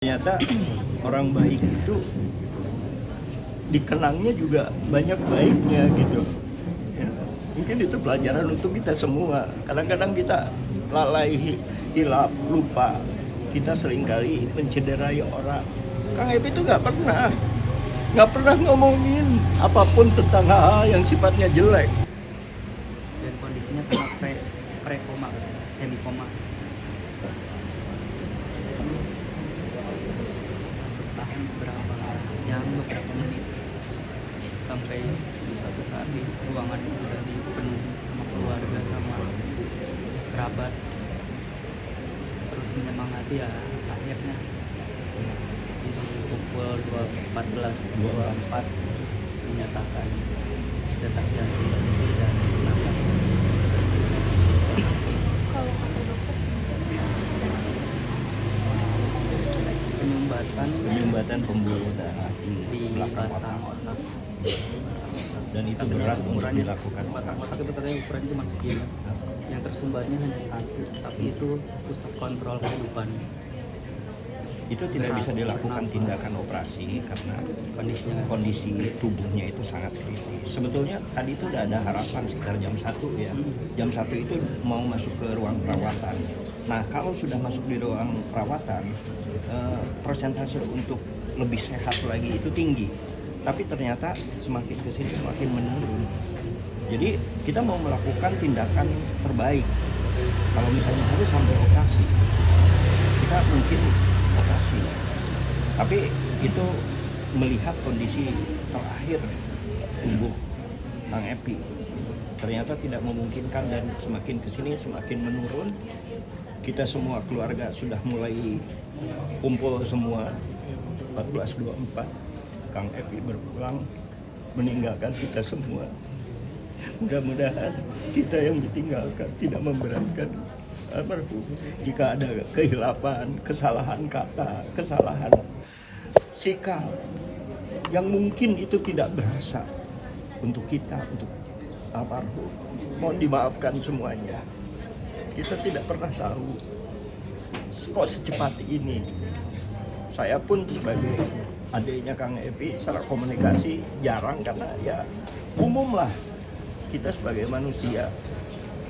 Ternyata orang baik itu dikenangnya juga banyak baiknya gitu ya. Mungkin itu pelajaran untuk kita semua. Kadang-kadang kita lalai, hilap, lupa. Kita seringkali mencederai orang. Kang Epi itu nggak pernah ngomongin apapun tentang hal yang sifatnya jelek. Dan kondisinya sampai pre-koma, semi-koma. Bertahan beberapa jam, beberapa menit, sampai di suatu saat di ruangan itu udah dipenuhi sama keluarga, sama kerabat, terus menyemangati ya. Akhirnya di pukul 14.24 dinyatakan detak jantung berhenti dan nafas. Kalau kata dokter Penyumbatan pembuluh darah di di belakang batang otak. otak. Dan itu berat untuk dilakukan. Batang otak itu katanya ukurannya cuma segini. Yang tersumbatnya hanya satu, tapi itu pusat kontrol kehidupan. Itu tidak bisa dilakukan tindakan operasi karena kondisi tubuhnya itu sangat kritis. Sebetulnya tadi itu udah ada harapan sekitar jam 1 ya. Jam 1 itu mau masuk ke ruang perawatan. Nah, kalau sudah masuk di ruang perawatan, persentase untuk lebih sehat lagi itu tinggi. Tapi ternyata semakin kesini semakin menurun. Jadi kita mau melakukan tindakan terbaik. Kalau misalnya harus sampai operasi, kita mungkin operasi. Tapi itu melihat kondisi terakhir tubuh Kang Epi, ternyata tidak memungkinkan dan semakin kesini semakin menurun. Kita semua keluarga sudah mulai kumpul semua. 14.24 Kang Epi berpulang meninggalkan kita semua. Mudah-mudahan kita yang ditinggalkan tidak memberatkan almarhum. Jika ada kehilapan, kesalahan kata, kesalahan sikap yang mungkin itu tidak berasa untuk kita, untuk almarhum, mohon dimaafkan semuanya. Kita tidak pernah tahu kok secepat ini. Saya pun sebagai adiknya Kang Epi secara komunikasi jarang, karena ya umum lah kita sebagai manusia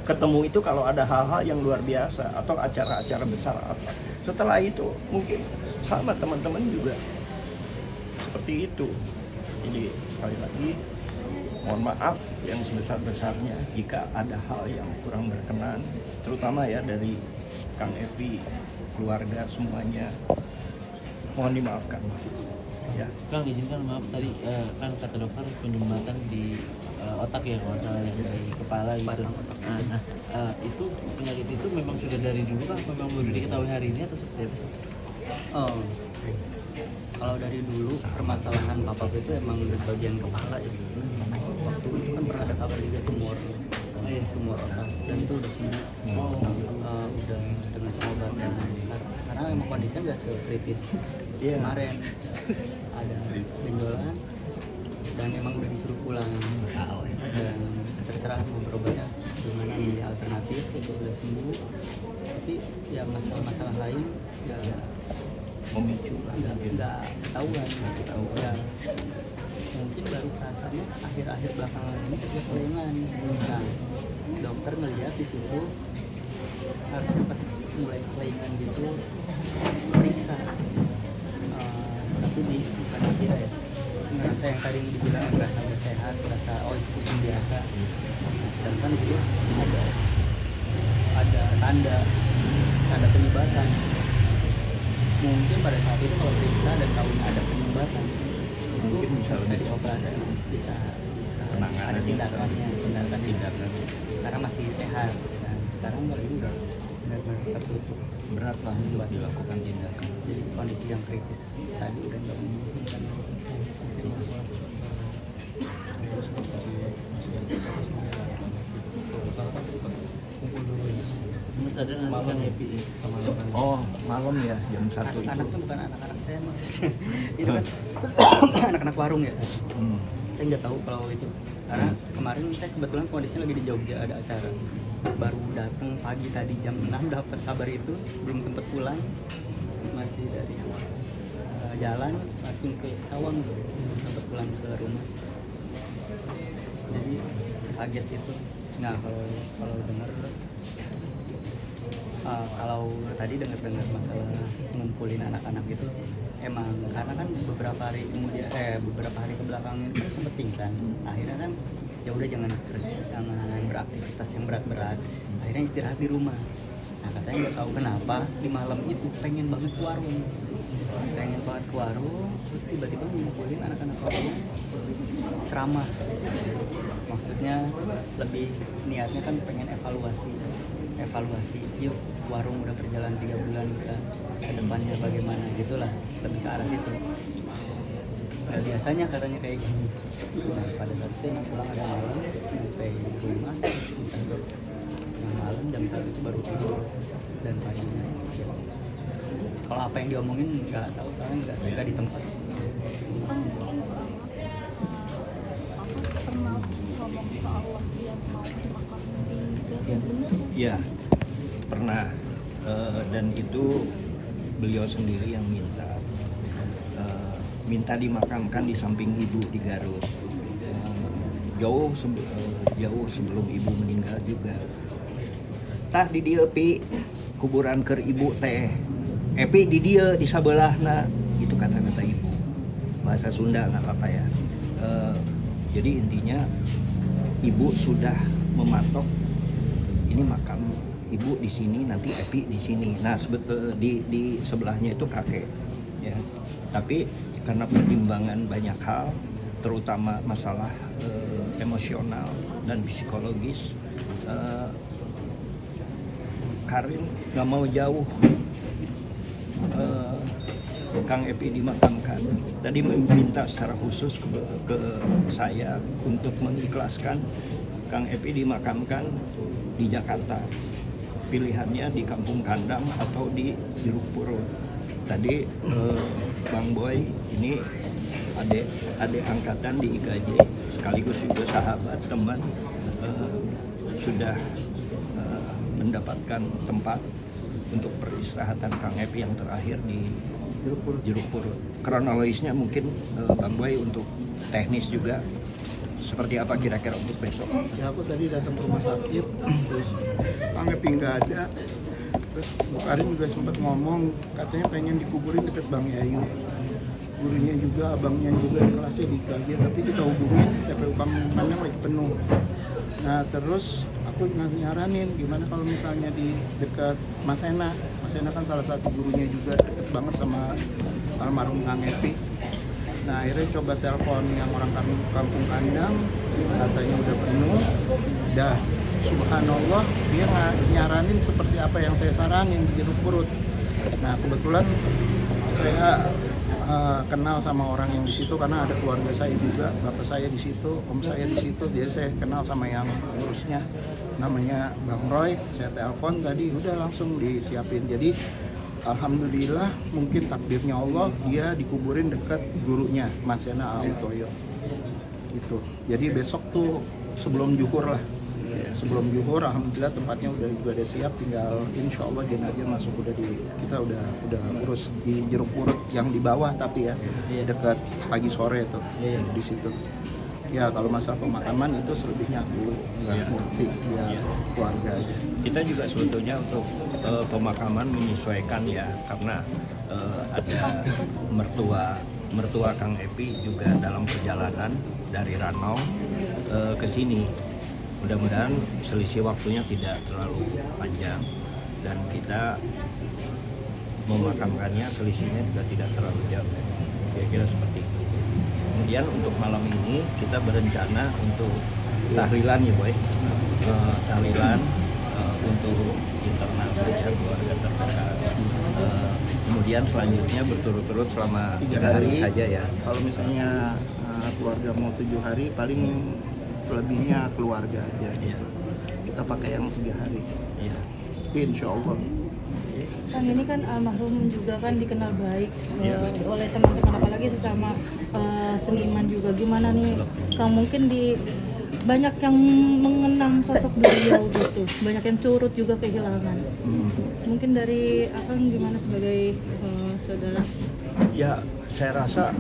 ketemu itu kalau ada hal-hal yang luar biasa atau acara-acara besar apa. Setelah itu mungkin sama teman-teman juga seperti itu. Jadi sekali lagi mohon maaf yang sebesar-besarnya jika ada hal yang kurang berkenan, terutama ya dari Kang Epi, keluarga semuanya. Mohon dimaafkan. Ya. Kang, izinkan maaf tadi kan kata dokter penyumbatan di otak ya kalau salah, yang dari kepala gitu. Nah, itu penyakit itu memang sudah dari dulu kan, memang baru diketahui hari ini atau seperti apa sih? Oh, kalau dari dulu permasalahan papa itu emang di bagian kepala ya. Waktu itu kan pernah ada kabar juga tumor otak, dan itu udah sembuh. Udah dengan pengobatan, karena emang kondisinya nggak sekritis kemarin. Ada benjolan dan emang udah disuruh pulang, dan terserah mau berobatnya gimana, milih alternatif itu udah sembuh. Tapi ya masalah-masalah lain ya Memicu nggak ketahuan ya. Mungkin baru rasanya akhir-akhir belakangan ini ketika kelingan. Nah, dokter ngeliat di situ, harusnya pas mulai kelingan gitu periksa, tapi bukan dia ya, ngerasa yang tadi dibilang ngerasa nggak sehat, ngerasa oh itu pusing biasa. Sedangkan itu ada tanda penyumbatan. Mungkin pada saat itu kalau periksa dan tahunya ada penyumbatan, mungkin bisa dioperasi, bisa penanganan, ada tindakan karena masih sehat. Dan sekarang kalau ini udah benar-benar tertutup, berat lah buat dilakukan tindakan. jadi kondisi yang kritis tadi udah nggak memungkinkan. Sadar nggak sih Kang Epi? Oh, malam ya jam 1 itu. Anak-anaknya bukan anak-anak saya maksudnya. Itu kan anak-anak warung ya. Saya nggak tahu kalau itu, karena kemarin saya kebetulan kondisinya lagi di Jogja, ada acara, baru datang pagi tadi jam 6 dapat kabar itu, belum sempat pulang. masih dari jalan langsung ke Cawang untuk pulang ke rumah. Jadi kaget itu. Nah kalau dengar kalau tadi dengar masalah ngumpulin anak-anak itu emang karena kan beberapa hari kebelakang itu kan sempet pingsan. Akhirnya kan ya udah jangan beraktivitas yang berat-berat. Akhirnya istirahat di rumah. Nah katanya nggak tahu kenapa di malam itu pengen banget ke warung, terus tiba-tiba ngumpulin anak-anak warung ceramah. Maksudnya lebih niatnya kan pengen evaluasi. Yuk warung udah berjalan 3 bulan, kita ke depannya bagaimana gitulah, lebih ke arah situ. Nah, biasanya katanya kayak gini. Nah, pada saat itu yang pulang ada malam sampai rumah, nah, malam jam 1 itu baru tidur dan paginya. Kalau apa yang diomongin nggak tahu, soalnya nggak di tempat. Kan mungkin aku pernah ngomong soal wasiat mau dimakan di bener. Ya, pernah. Dan itu beliau sendiri yang minta dimakamkan di samping ibu di Garut. Jauh sebelum ibu meninggal juga. Tah di dieu pi kuburan keur ibu teh. Epi di dieu di sabelahna, itu kata-kata ibu. Bahasa Sunda nggak apa-apa ya. Jadi intinya ibu sudah mematok ini makam ibu di sini, nanti Epi di sini. Nah, di sebelahnya itu kakek, ya. Tapi karena pertimbangan banyak hal, terutama masalah emosional dan psikologis, Karin nggak mau jauh Kang Epi dimakamkan. Tadi meminta secara khusus ke saya untuk mengikhlaskan Kang Epi dimakamkan di Jakarta. Pilihannya di Kampung Kandang atau di Jeruk Purut. Tadi Bang Boy ini adik angkatan di IKJ, sekaligus juga sahabat teman, sudah mendapatkan tempat untuk peristirahatan Kang Epi yang terakhir di Jeruk Purut. Kronologisnya mungkin Bang Boy untuk teknis juga seperti apa kira-kira untuk besok? Ya aku tadi datang ke rumah sakit, terus Kang Epi nggak ada, terus Bu Karin juga sempat ngomong katanya pengen dikuburin deket Bang Yayu, gurunya juga, abangnya juga kelasnya di IKJ, tapi kita hubungin TPU Kampung Kandang lagi penuh. Nah terus aku nyaranin gimana kalau misalnya di dekat Mas Ena kan salah satu gurunya juga deket banget sama almarhum Kang Epi. Nah akhirnya coba telepon yang orang Kampung Kandang, katanya udah penuh. Dah subhanallah dia nyaranin seperti apa yang saya saranin di Jeruk Purut. Nah kebetulan saya kenal sama orang yang di situ karena ada keluarga saya juga, bapak saya di situ, om saya di situ, jadi saya kenal sama yang ngurusnya, namanya Bang Roy. Saya telepon tadi, udah langsung disiapin. Jadi alhamdulillah, mungkin takdirnya Allah, dia dikuburin dekat gurunya Mas Yana Al-Toyo. Gitu. Jadi besok tuh sebelum zuhur lah. Sebelum zuhur, alhamdulillah tempatnya udah ada siap, tinggal insya Allah jenazah masuk kita udah urus di Jeruk Purut yang di bawah tapi ya dekat pagi sore tuh di situ. Ya kalau masalah pemakaman itu selebihnya aku nggak ngerti ya keluarga aja. Kita juga sebetulnya untuk pemakaman menyesuaikan ya, karena ada mertua Kang Epi juga dalam perjalanan dari Ranau ke sini. Mudah-mudahan selisih waktunya tidak terlalu panjang dan kita memakamkannya selisihnya juga tidak terlalu jauh. Kira-kira seperti itu. Kemudian untuk malam ini kita berencana untuk tahlilan ya Boy. Tahlilan untuk internal saja, keluarga terdekat. Kemudian selanjutnya berturut-turut selama 3 hari saja ya. Kalau misalnya keluarga mau 7 hari, paling selebihnya keluarga aja. Iya. Kita pakai yang 3 hari. Iya. Insya Allah. Kang ini kan almarhum juga kan dikenal baik oleh teman-teman, apalagi sesama seniman juga. Gimana nih Kang, mungkin banyak yang mengenang sosok beliau gitu, banyak yang turut juga kehilangan. Mungkin dari Akang gimana sebagai saudara? Ya, saya rasa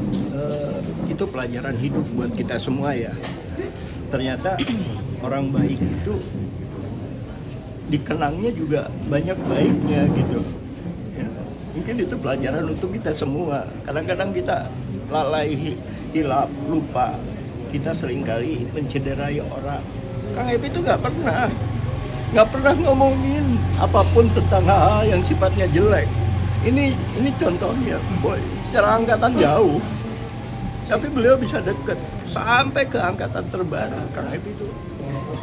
itu pelajaran hidup buat kita semua ya. Ternyata orang baik itu dikenangnya juga banyak baiknya gitu. Ya, mungkin itu pelajaran untuk kita semua. Kadang-kadang kita lalai, hilap, lupa. Kita seringkali mencederai orang. Kang Epi itu nggak pernah ngomongin apapun tentang hal yang sifatnya jelek. Ini contohnya, boy, secara angkatan jauh, tapi beliau bisa deket sampai ke angkatan terbaru. Kang Epi itu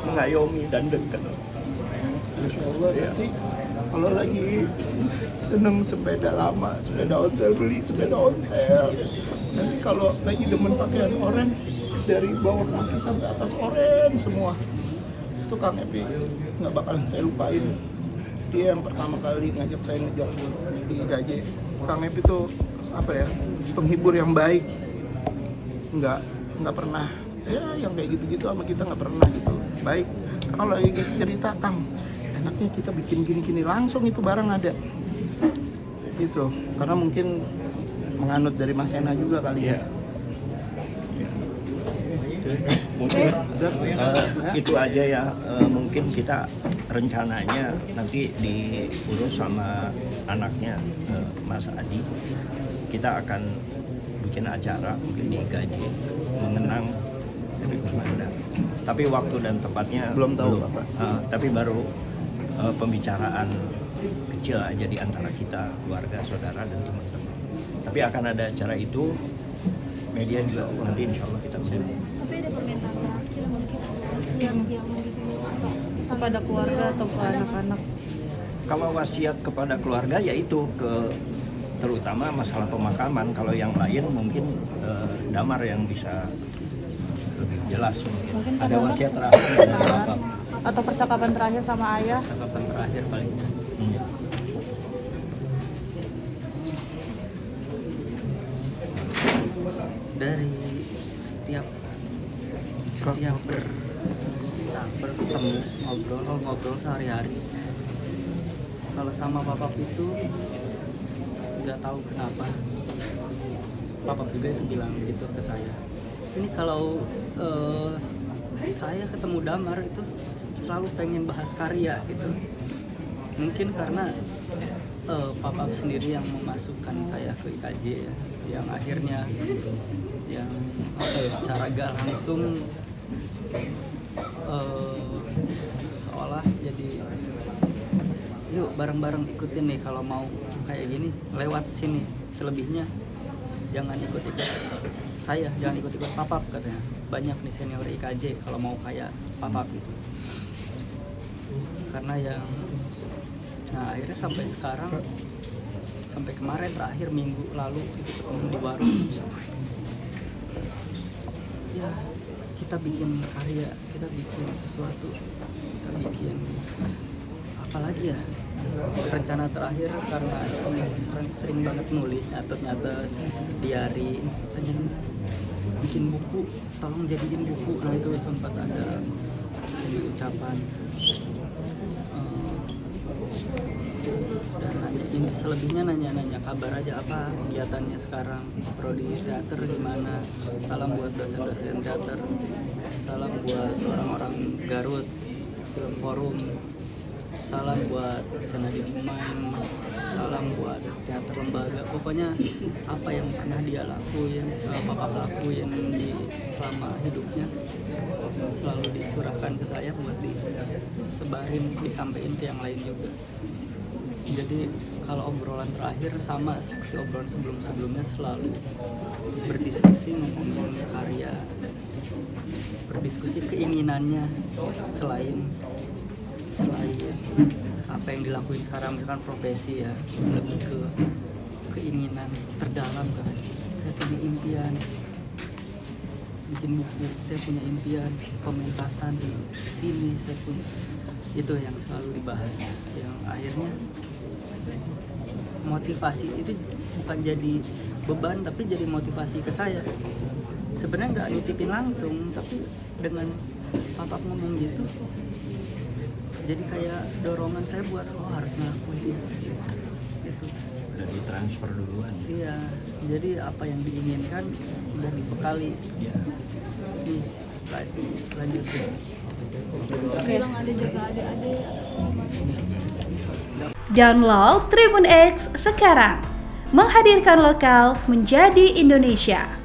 mengayomi dan dekat. Masya Allah, nanti kalau lagi seneng sepeda lama, sepeda ontel, beli sepeda ontel. Nanti kalau lagi demen pakaian oranye, dari bawah kaki sampai atas oranye semua. Itu Kang Epi nggak bakalan saya lupain. Dia yang pertama kali ngajak saya ngejok di IKJ. Kang Epi itu apa ya, penghibur yang baik. Nggak pernah ya yang kayak gitu-gitu sama kita nggak pernah gitu. Baik. Kalau lagi cerita, Kang, enaknya kita bikin gini-gini, langsung itu barang ada. Gitu. Karena mungkin menganut dari Mas Ena juga kali ya. Mungkin itu aja ya. Mungkin kita rencananya nanti diurus sama anaknya Mas Adi. Kita akan bikin acara mungkin di IKJ mengenang Epi Kusnandar. Tapi waktu dan tempatnya Belum tahu, Bapak. Tapi baru pembicaraan kecil aja di antara kita, keluarga, saudara dan teman-teman. Tapi akan ada acara itu, media juga nanti insya Allah kita bisa. Tapi ada permintaan terakhir mungkin wasiat yang atau Kepada keluarga atau ke anak-anak? Kalau wasiat kepada keluarga yaitu terutama masalah pemakaman. Kalau yang lain mungkin Damar yang bisa lebih jelas mungkin. Pak Ada Damar? wasiat terakhir dari Bapak. Atau percakapan terakhir sama ayah? Catatan terakhir paling. Dari setiap bertemu ngobrol sehari-hari, kalau sama Papa itu nggak tahu kenapa Papa juga itu bilang gitu ke saya. Ini kalau saya ketemu Damar itu selalu pengen bahas karya gitu. Mungkin karena Papa sendiri yang memasukkan saya ke IKJ ya, yang akhirnya yang secara gak langsung seolah jadi yuk bareng-bareng ikutin nih, kalau mau kayak gini lewat sini, selebihnya jangan ikut-ikut saya, jangan ikut-ikut Papap katanya. Banyak nih senior IKJ kalau mau kayak Papap gitu. Karena yang akhirnya sampai sekarang, sampai kemarin terakhir minggu lalu itu ketemu di warung. Ya, kita bikin karya, kita bikin sesuatu, kita bikin apa lagi ya? Rencana terakhir karena sering banget nulis, nyatet diary, pengen bikin buku, tolong jadiin buku. Nah itu sempat ada jadi ucapan. Dan ini selebihnya nanya kabar aja, apa kegiatannya sekarang, prodi teater gimana, salam buat dosen-dosen teater, salam buat orang-orang Garut Film Forum, salam buat Senadi Main, salam buat teater lembaga. Pokoknya apa yang pernah dia lakuin, Papa lakuin selama hidupnya selalu dicurahkan ke saya buat disebarin, disampaikan ke yang lain juga. Jadi kalau obrolan terakhir sama seperti obrolan sebelum-sebelumnya, selalu berdiskusi ngomongin karya, berdiskusi keinginannya selain apa yang dilakuin sekarang, misalkan profesi ya, lebih ke keinginan terdalam kan. Saya punya impian bikin buku, saya punya impian pementasan di sini, saya punya, itu yang selalu dibahas, yang akhirnya motivasi itu bukan jadi beban tapi jadi motivasi ke saya. Sebenarnya nggak nitipin langsung, tapi dengan Papa ngomong gitu jadi kayak dorongan saya buat harus ngelakuin itu. Dan ditransfer duluan. Iya, jadi apa yang diinginkan udah dibekali. Ya. Lanjut ya. bilang ada jaga adik-adik. Download Tribun X sekarang, menghadirkan lokal menjadi Indonesia.